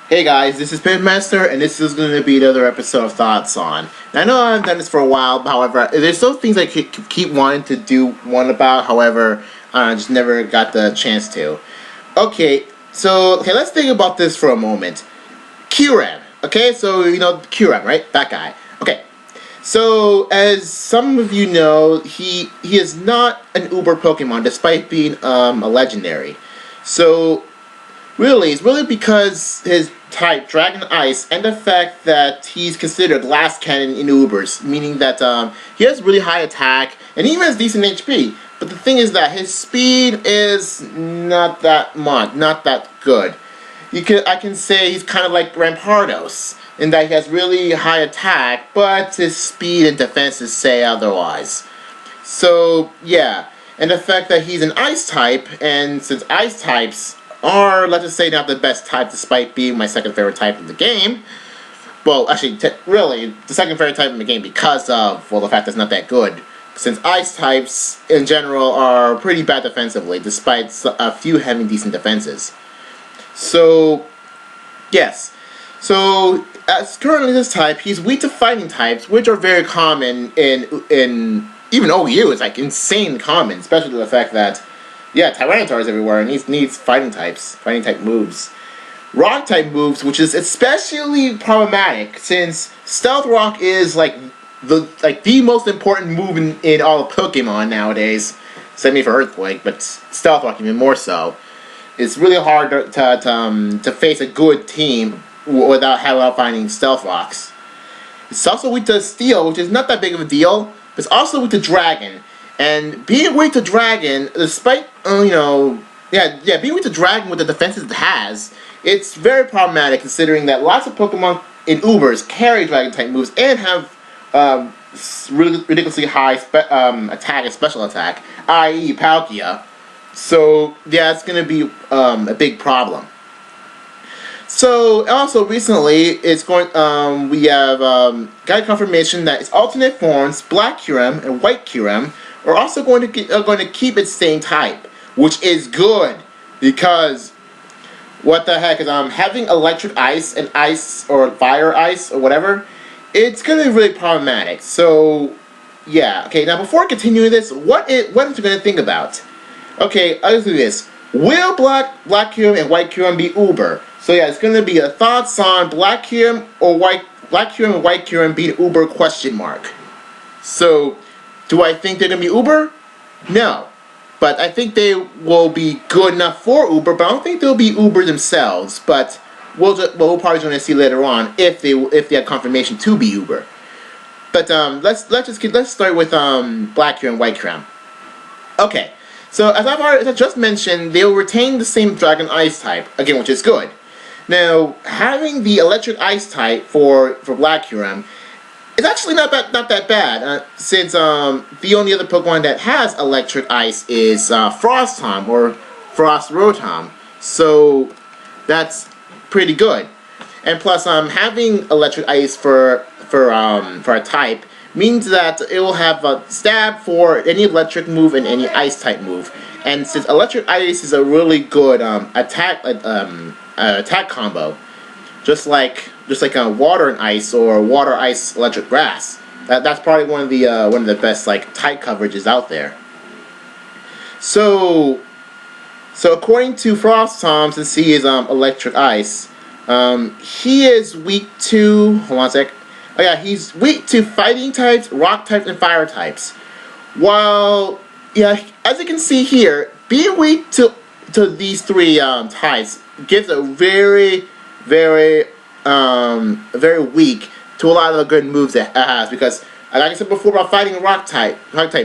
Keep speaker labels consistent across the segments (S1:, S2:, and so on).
S1: Hey guys, this is Pitmaster, and this is going to be another episode of Thoughts On. Now, I know I've done this for a while, however, there's still things I keep wanting to do one about, however, I just never got the chance to. Okay, let's think about this for a moment. Kyurem, okay, so you know Kyurem, right? That guy. Okay, so as some of you know, he is not an uber Pokemon, despite being a legendary. So really, it's really because his type, Dragon Ice, and the fact that he's considered glass cannon in Ubers, meaning that he has really high attack, and he even has decent HP. But the thing is that his speed is not that much, not that good. I can say he's kind of like Rampardos, in that he has really high attack, but his speed and defenses say otherwise. So, yeah. And the fact that he's an Ice type, and since Ice types are, let's just say, not the best type, despite being my second favorite type in the game. Well, actually, really, the second favorite type in the game because of, well, the fact that it's not that good. Since Ice types, in general, are pretty bad defensively, despite a few having decent defenses. So, yes. So, as currently this type, he's weak to fighting types, which are very common in even OU. It's like insane common, especially the fact that Tyranitar is everywhere, and he needs fighting type moves. Rock type moves, which is especially problematic, since Stealth Rock is the most important move in all of Pokemon nowadays. Except maybe for Earthquake, but Stealth Rock even more so. It's really hard to face a good team without finding Stealth Rocks. It's also weak to Steel, which is not that big of a deal, but it's also weak to Dragon. And being weak to Dragon, despite, being weak to Dragon with the defenses it has, it's very problematic considering that lots of Pokemon in Ubers carry Dragon-type moves and have ridiculously high attack and special attack, i.e. Palkia. So, yeah, it's going to be a big problem. So, also recently, we have got confirmation that its alternate forms, Black Kyurem and White Kyurem, are also going to keep its same type, which is good, because what the heck is having Electric Ice and Ice or Fire Ice or whatever, it's going to be really problematic. So yeah, okay. Now before continuing this, what are you going to think about? Okay, I'll do this. Will Black Kyurem and White Kyurem be Uber? So yeah, it's going to be a thoughts on Black Kyurem and White Kyurem being Uber ? So, do I think they're going to be Uber? No. But I think they will be good enough for Uber, but I don't think they'll be Uber themselves. But we're probably going to see later on if they have confirmation to be Uber. But let's start with Black Kyurem and White Kyurem. Okay. So as I just mentioned, they'll retain the same Dragon Ice type, again, which is good. Now, having the Electric Ice type for Black Kyurem, it's actually not that bad, since the only other Pokemon that has Electric Ice is Frostom or Frost Rotom, so that's pretty good. And plus, having Electric Ice for a type means that it will have a stab for any electric move and any ice type move. And since Electric Ice is a really good attack combo, just like a Water and Ice or Water Ice Electric Grass, that's probably one of the best type coverages out there. So according to Frostom, since he is Electric Ice, he is weak to, hold on a sec. Oh yeah, he's weak to fighting types, rock types, and fire types. While, yeah, as you can see here, being weak to these three types gives a very, very, very weak to a lot of the good moves it has. Because, like I said before about fighting rock type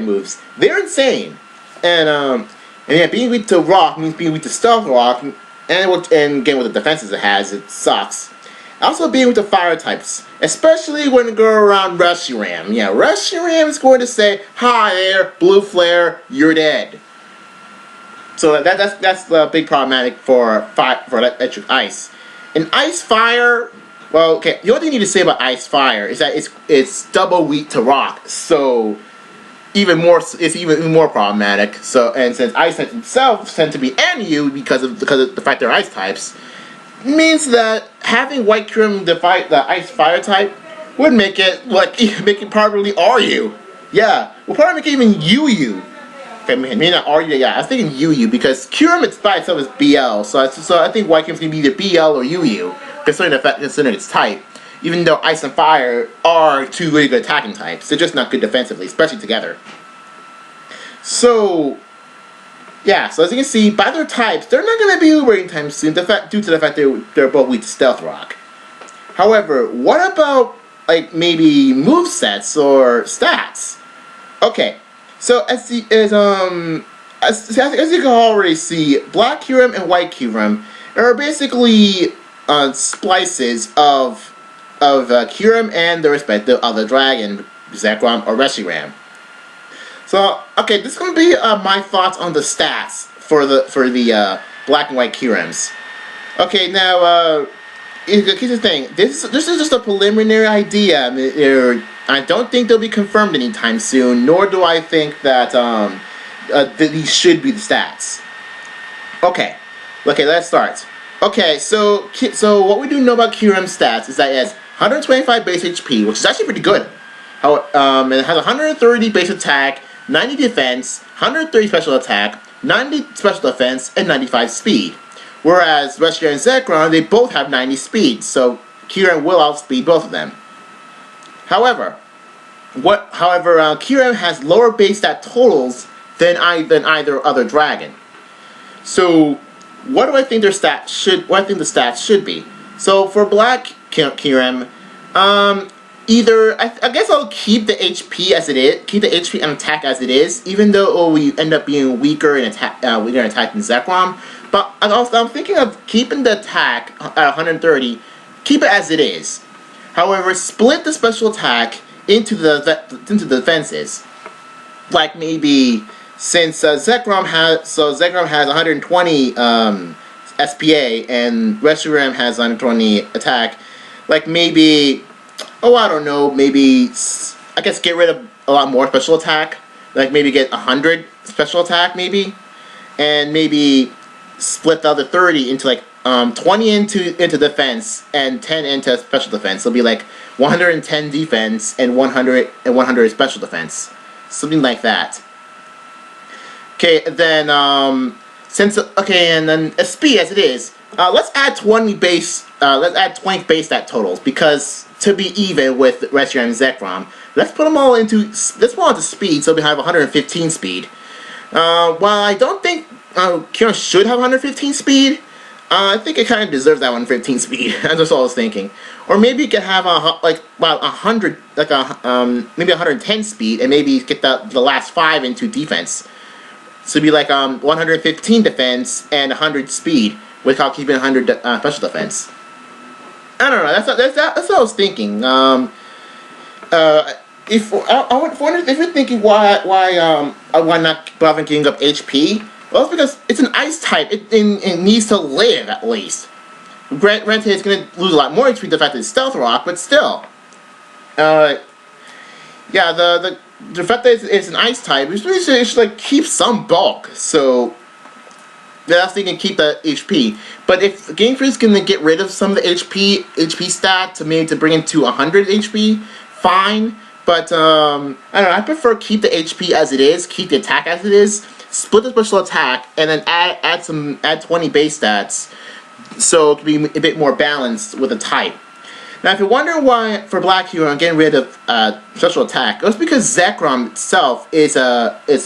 S1: moves, they're insane. And yeah, being weak to rock means being weak to stealth rock, and again with the defenses it has, it sucks. Also being with the fire types, especially when you go around Reshiram. Yeah, Reshiram is going to say, "Hi there, Blue Flare, you're dead." So that's the big problematic for Electric Ice. In Ice Fire, well, okay, the only thing you need to say about Ice Fire is that it's double weak to rock, so it's even more problematic. So, and since Ice types themselves tend to be NU because of the fact they're Ice types, means that having White Kyurem defy the Ice Fire type would make it make it probably RU. Yeah, we'll probably make it even UU. Okay, maybe not RU. Yeah, I was thinking UU because Kyurem by itself is BL, so I think White Kyurem's gonna be either BL or UU, considering its type. Even though Ice and Fire are two really good attacking types, they're just not good defensively, especially together. So, yeah, so as you can see, by their types, they're not going to be Uber anytime soon, due to the fact they're both weak to Stealth Rock. However, what about, like, maybe movesets or stats? Okay, so as you can already see, Black Kyurem and White Kyurem are basically splices of Kyurem and the respective other dragon, Zekrom or Reshiram. So, okay, this is going to be my thoughts on the stats for the Black and White Kyurems. Okay, now, here's the thing. This is just a preliminary idea. I don't think they'll be confirmed anytime soon, nor do I think that these should be the stats. Okay, let's start. Okay, so what we do know about Kyurem's stats is that it has 125 base HP, which is actually pretty good. And it has 130 base attack, 90 defense, 130 special attack, 90 special defense, and 95 speed. Whereas Reshiram and Zekrom, they both have 90 speed, so Kyurem will outspeed both of them. However, Kyurem has lower base stat totals than either other dragon. So, what do I think the stats should be? So for Black Kyurem, either I guess I'll keep the HP as it is, keep the HP and attack as it is, even though we end up being weaker in attack than Zekrom. But I'm thinking of keeping the attack at 130, keep it as it is. However, split the special attack into the defenses. Like maybe since Zekrom has 120 SPA and Reshiram has 120 attack, like maybe, I don't know, maybe I guess get rid of a lot more special attack, like maybe get 100 special attack maybe, and maybe split the other 30 into like 20 into defense and 10 into special defense. It'll be like 110 defense and 100 special defense, something like that. Okay, then and then SP as it is. Let's add 20 base. Let's add 20 base stat totals because to be even with Reshiram and Zekrom, let's put them all into speed. So we have 115 speed. While I don't think Kyurem should have 115 speed, I think it kind of deserves that 115 speed. That's just all I was thinking. Or maybe you could have maybe 110 speed, and maybe get the last 5 into defense. So it'd be like 115 defense and 100 speed, without keeping 100 special defense. I don't know. That's what I was thinking. If you're thinking why not bother giving up HP, well, it's because it's an ice type. It needs to live at least. Granted, it's going to lose a lot more HP the fact that it's Stealth Rock, but still. The fact that it's an ice type, it should like keep some bulk. So that's thinking keep the HP. But if Game Freak is going to get rid of some of the HP stat to bring it to 100 HP, fine. But I don't know. I prefer keep the HP as it is, keep the attack as it is, split the special attack, and then add 20 base stats, so it can be a bit more balanced with the type. Now, if you're wondering why for Black Hero I'm getting rid of special attack, it's because Zekrom itself is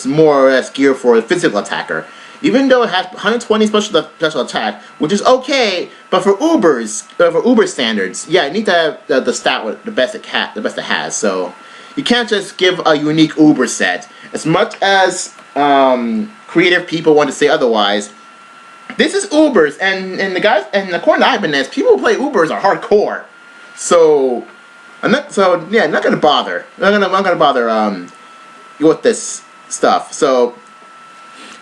S1: more or less geared for a physical attacker. Even though it has 120 special attack, which is okay, but for Uber standards, yeah, you need to have the stat with the best it has. So you can't just give a unique Uber set. As much as creative people want to say otherwise, this is Ubers, and according to Ibanez, people who play Ubers are hardcore. So I'm not gonna bother. I'm not gonna bother with this stuff. So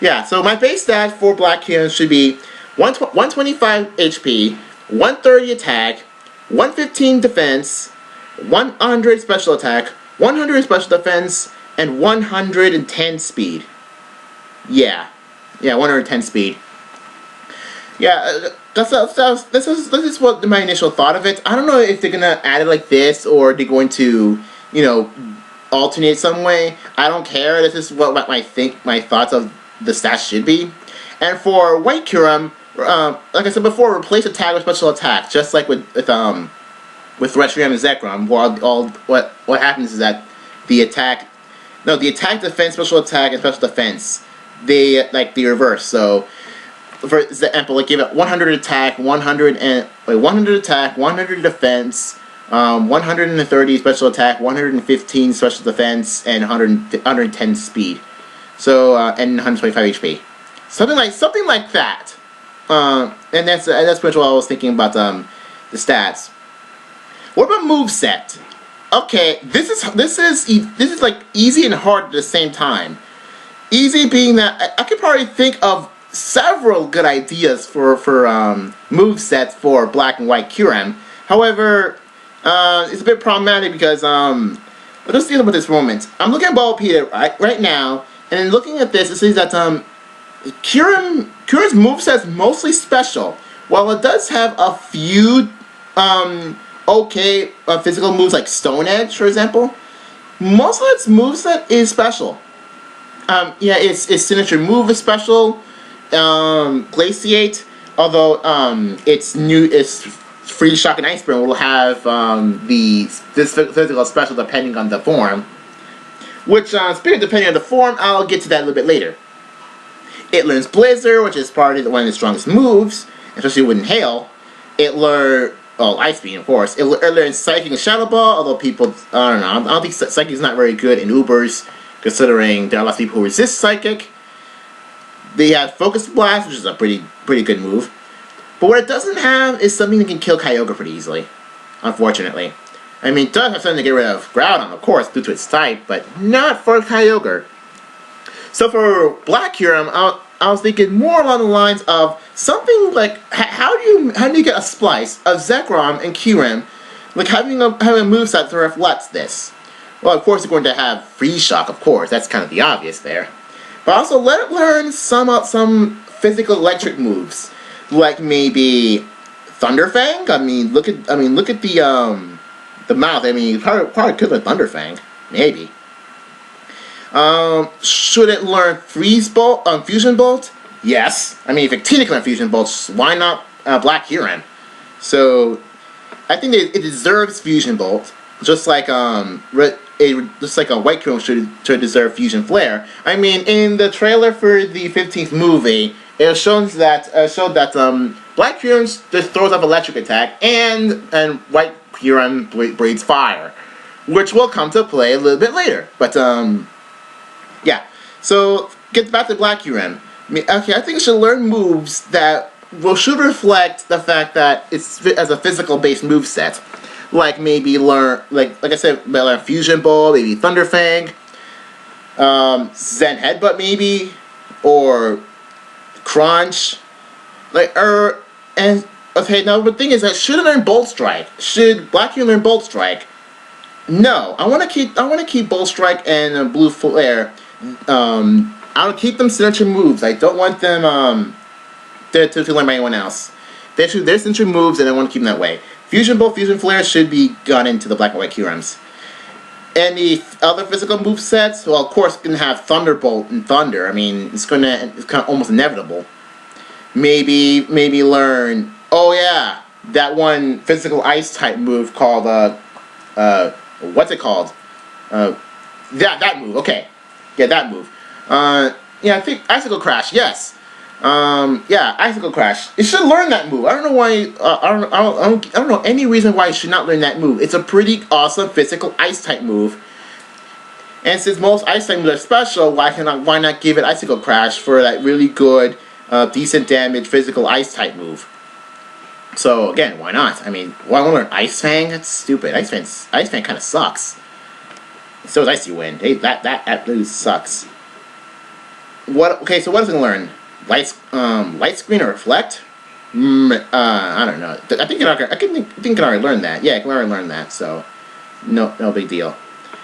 S1: yeah, so my base stat for Black Kyurem should be 125 HP, 130 attack, 115 defense, 100 special attack, 100 special defense, and 110 speed. Yeah, 110 speed. Yeah, this is what my initial thought of it. I don't know if they're gonna add it like this or they're going to, alternate some way. I don't care. This is what my thoughts of the stats should be. And for White Kyurem, like I said before, replace attack with special attack, just like with Reshiram and Zekrom. What happens is that the attack, defense, special attack, and special defense, they reverse. So, for example, give it 100 attack, 100 attack, 100 defense, 130 special attack, 115 special defense, and 110 speed. So and 125 HP. Something like that. And that's pretty much what I was thinking about the stats. What about moveset? Okay, this is like easy and hard at the same time. Easy being that I could probably think of several good ideas for movesets for Black and White Kyurem. However, it's a bit problematic because let's deal with this moment. I'm looking at Ballpedia right now, and then looking at this, it says that Kyurem's moveset is mostly special. While it does have a few physical moves like Stone Edge, for example, most of its moveset is special. Its signature move is special. Glaciate, although its Free Shock and Ice Burn will have this physical special depending on the form. Which, speaking of depending on the form, I'll get to that a little bit later. It learns Blizzard, which is probably one of its strongest moves, especially with Hail. It learns Ice Beam, of course. It learns Psychic and Shadow Ball, although people, I don't know, I don't think Psychic is not very good in Ubers, considering there are lots of people who resist Psychic. They have Focus Blast, which is a pretty good move. But what it doesn't have is something that can kill Kyogre pretty easily, unfortunately. I mean, it does have something to get rid of Groudon, of course, due to its type, but not for Kyogre. So for Black Kyurem, I was thinking more along the lines of something like how do you get a splice of Zekrom and Kyurem, like having a moveset that reflects this. Well, of course, you're going to have Freeze Shock, of course. That's kind of the obvious there. But also let it learn some physical electric moves, like maybe Thunderfang. I mean, look at the mouth. I mean, you probably could learn Thunderfang, maybe. Should it learn Freeze Bolt, Fusion Bolt? Yes. I mean, if it can learn Fusion Bolts, why not Black Kyurem? So, I think it deserves Fusion Bolt, just like a White Kyurem should deserve Fusion Flare. I mean, in the trailer for the 15th movie, it showed that Black Kyurem just throws up electric attack, and White Kyurem breathes fire, which will come to play a little bit later. But yeah. So get back to Black Kyurem. I think it should learn moves that should reflect the fact that it's as a physical based move set. Like maybe learn like I said, learn Fusion Ball, maybe Thunderfang, Zen Headbutt maybe, or Crunch. And okay, now the thing is that should it learn Bolt Strike? Should Black Kyurem learn Bolt Strike? No. I wanna keep Bolt Strike and Blue Flare. I'll keep them signature moves. I don't want them to learn by anyone else. They're signature moves, and I want to keep them that way. Fusion Bolt, Fusion Flare should be gone into the Black and White Kyurems. And the other physical move sets, well, of course, going to have Thunderbolt and Thunder. I mean, it's kind of almost inevitable. Maybe learn. Oh yeah, that one physical ice type move called what's it called? That move. Okay. Yeah, that move. I think Icicle Crash. Yes. Icicle Crash. It should learn that move. I don't know why. I don't know any reason why it should not learn that move. It's a pretty awesome physical ice type move. And since most ice type moves are special, why not give it Icicle Crash for that really good, decent damage physical ice type move? So again, why not? I mean, why won't learn Ice Fang? That's stupid. Ice Fang kind of sucks. So is Icy Wind. Hey, that really sucks. Okay, so what is it gonna learn? Light Screen or Reflect? I don't know. I think it can already learn that. Yeah, it can already learn that. So, no big deal.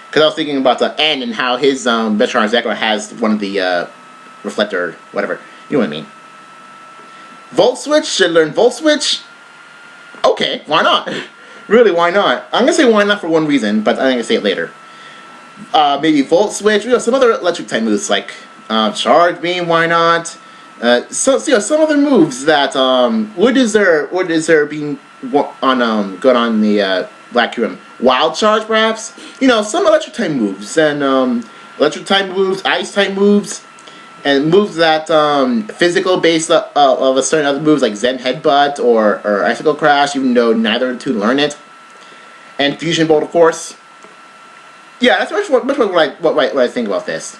S1: Because I was thinking about the end and how his Veteran Zekrom has one of the reflector, whatever. You know what I mean? Volt Switch, should learn Volt Switch. Okay, why not? Really, why not? I'm gonna say why not for one reason, but I'm gonna say it later. Maybe Volt Switch, some other electric type moves like Charge Beam, why not? So some other moves that would deserve being on good on the Black Kyurem. Wild Charge, perhaps. Some electric type moves and electric type moves, ice type moves, and moves that physical based of a certain other moves like Zen Headbutt or Icicle Crash, even though neither of the two learn it. And Fusion Bolt, of course. Yeah, that's much what I think about this.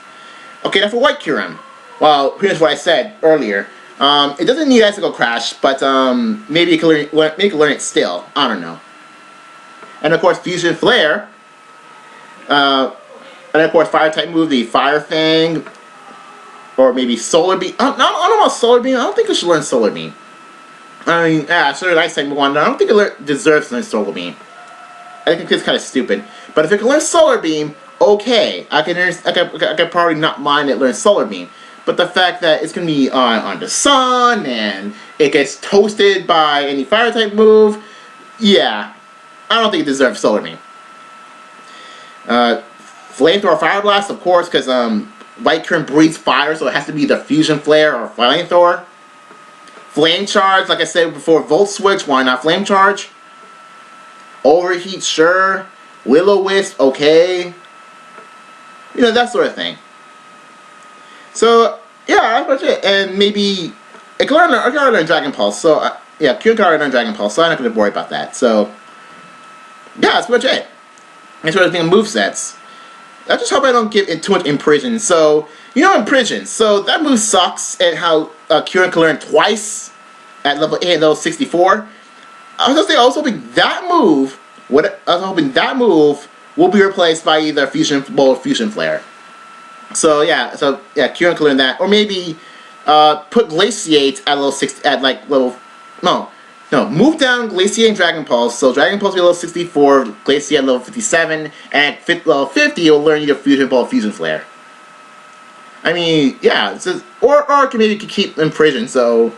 S1: Okay, now for White Kyurem. Well, pretty much what I said earlier. It doesn't need Icicle Crash, but maybe you can learn it still. I don't know. And of course, Fusion Flare. And of course, Fire type move, the Fire Thing. Or maybe Solar Beam. I don't know about Solar Beam. I don't think you should learn Solar Beam. I mean, sure, Ice type move one. I don't think it deserves to learn Solar Beam. I think it's kind of stupid. But if you can learn Solar Beam, okay. I can probably not mind it learn Solar Beam. But the fact that it's going to be on the sun and it gets toasted by any Fire type move, yeah. I don't think it deserves Solar Beam. Flamethrower Fire Blast, of course, because White Kyurem breathes fire, so it has to be the Fusion Flare or Flamethrower. Flame Charge, like I said before, Volt Switch, why not Flame Charge? Overheat, sure. Will-O-Wisp, okay. That sort of thing. So, yeah, that's much it. And maybe I can learn Dragon Pulse. So, Kyurem can learn Dragon Pulse, so I'm not going to worry about that. So, yeah, that's much it. That's what I think of movesets. I just hope I don't get too much Imprison. So, Imprison. So, that move sucks at how Kyurem can learn twice at level 8 and level 64. I was hoping that move will be replaced by either Fusion Bolt or Fusion Flare. So Kyurem can learn that, or maybe put Glaciate at level 6 at like level move down Glaciate and Dragon Pulse. So Dragon Pulse will be level 64, Glaciate at level 57, and at level 50 you'll learn either Fusion Bolt or Fusion Flare. I mean, yeah, or maybe you could keep Imprison. So.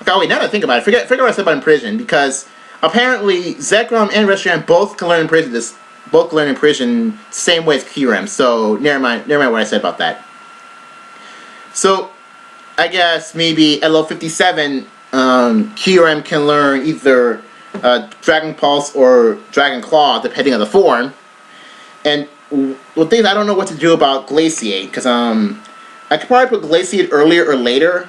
S1: Okay, wait, now that I think about it, forget what I said about Imprison, because apparently Zekrom and Reshiram both can learn Imprison the same way as Kyurem, so never mind what I said about that. So, I guess maybe at level 57, Kyurem can learn either Dragon Pulse or Dragon Claw, depending on the form. And the thing is, I don't know what to do about Glaciate, because I could probably put Glaciate earlier or later,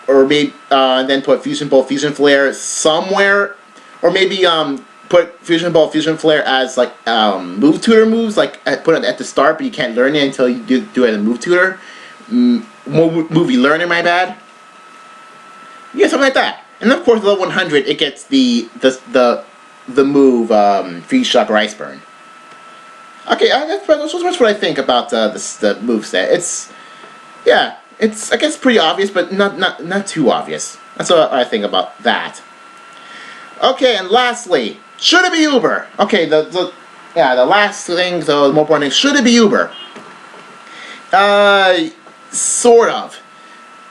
S1: or maybe then put Fusion Bolt, Fusion Flare somewhere, or maybe put Fusion Bolt, Fusion Flare as like move tutor moves, like put it at the start, but you can't learn it until you do it as a move tutor. Movie learner, my bad. Yeah, something like that. And of course, level 100, it gets the move Freeze Shock or Ice Burn. Okay, that's much what I think about the move set. It's I guess pretty obvious, but not too obvious. That's what I think about that. Okay, and lastly, should it be Uber? Okay, the last thing, the more important thing, should it be Uber? Sort of.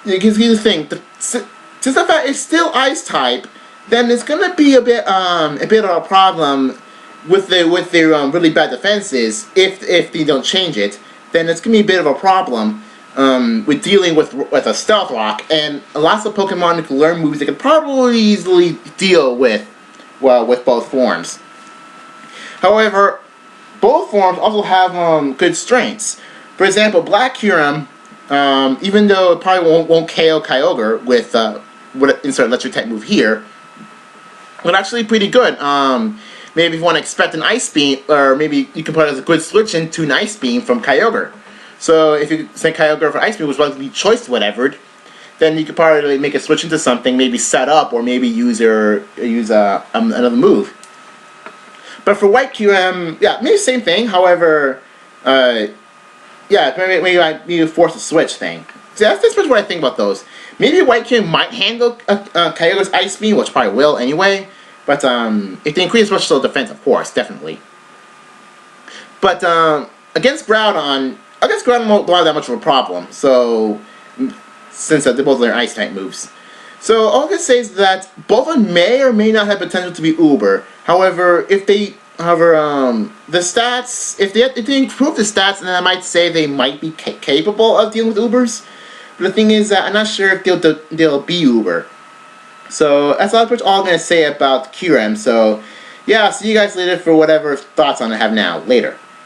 S1: Because here's the thing, since the fact it's still Ice type, then it's gonna be a bit of a problem with their really bad defenses if they don't change it. Then it's gonna be a bit of a problem. With dealing with a Stealth Rock, and lots of Pokemon who can learn moves that can probably easily deal with both forms. However, both forms also have good strengths. For example, Black Kyurem, even though it probably won't KO Kyogre with insert electric type move here, but actually pretty good. Maybe if you want to expect an Ice Beam, or maybe you can put it as a good switch into an Ice Beam from Kyogre. So if you say Kyogre for Ice Beam was relatively choice whatever, then you could probably make a switch into something, maybe set up, or maybe use another move. But for White Kyurem, maybe same thing. However, maybe force a switch thing. So that's what I think about those. Maybe White Kyurem might handle Kyogre's Ice Beam, which probably will anyway. But if they increase special defense, of course, definitely. But against Groudon won't have that much of a problem. So since they both learn Ice type moves, So all I can say is that both of them may or may not have potential to be Uber. However, the stats, if they improve the stats, then I might say they might be capable of dealing with Ubers. But the thing is that I'm not sure if they'll be Uber. So that's all I'm gonna say about Kyurem. So yeah, I'll see you guys later for whatever thoughts on I have now. Later.